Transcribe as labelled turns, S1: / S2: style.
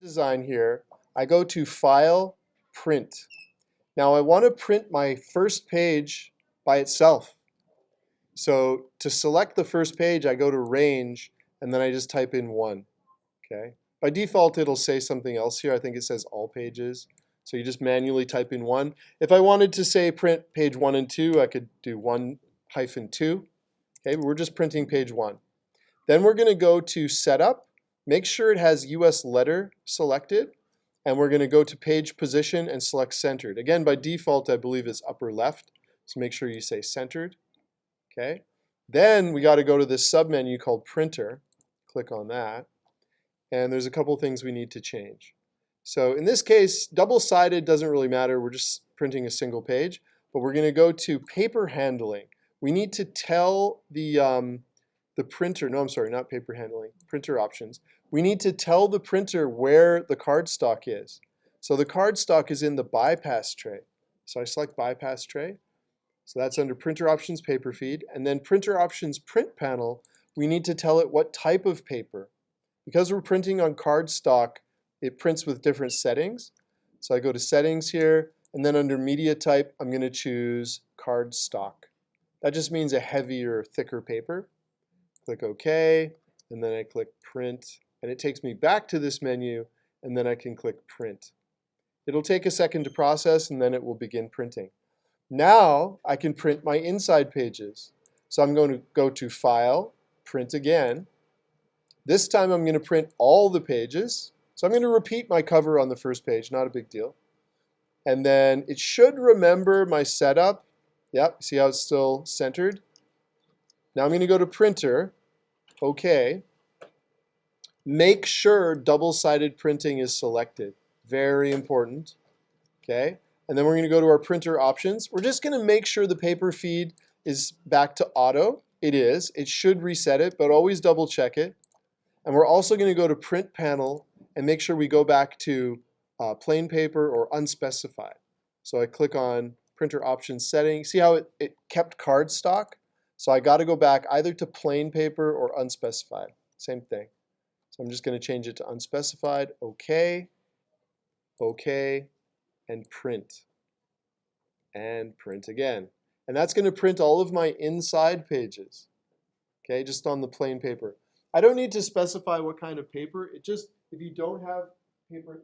S1: Design here, I go to File, Print. Now I want to print my first page by itself. So to select the first page, I go to Range, and then I just type in 1. Okay. By default, it'll say something else here. I think it says all pages. So you just manually type in 1. If I wanted to say print page 1 and 2, I could do 1-2. Okay, but we're just printing page 1. Then we're going to go to Setup. Make sure it has US letter selected. And we're going to go to Page Position and select Centered. Again, by default, I believe it's upper left. So make sure you say Centered. Okay. Then we got to go to this submenu called Printer. Click on that. And there's a couple things we need to change. So in this case, double-sided doesn't really matter. We're just printing a single page. But we're going to go to Paper Handling. We need to tell the printer, no, I'm sorry, not paper handling, printer options. We need to tell the printer where the cardstock is. So the cardstock is in the bypass tray. So I select bypass tray. So that's under printer options, paper feed. And then printer options, print panel, we need to tell it what type of paper. Because we're printing on cardstock, it prints with different settings. So I go to settings here, and then under media type, I'm going to choose cardstock. That just means a heavier, thicker paper. Click OK, and then I click Print, and it takes me back to this menu, and then I can click Print. It'll take a second to process, and then it will begin printing. Now I can print my inside pages. So I'm going to go to File, Print again. This time I'm going to print all the pages. So I'm going to repeat my cover on the first page, not a big deal. And then it should remember my setup. Yep, see how it's still centered? Now I'm going to go to Printer. OK. Make sure double-sided printing is selected. Very important. Okay. And then we're going to go to our printer options. We're just going to make sure the paper feed is back to auto. It is. It should reset it, but always double check it. And we're also going to go to Print Panel and make sure we go back to plain paper or unspecified. So I click on Printer Options Setting. See how it kept cardstock? So I got to go back either to plain paper or unspecified. Same thing. So I'm just going to change it to unspecified. OK. OK. And print. And print again. And that's going to print all of my inside pages. Okay, just on the plain paper. I don't need to specify what kind of paper. It just, if you don't have paper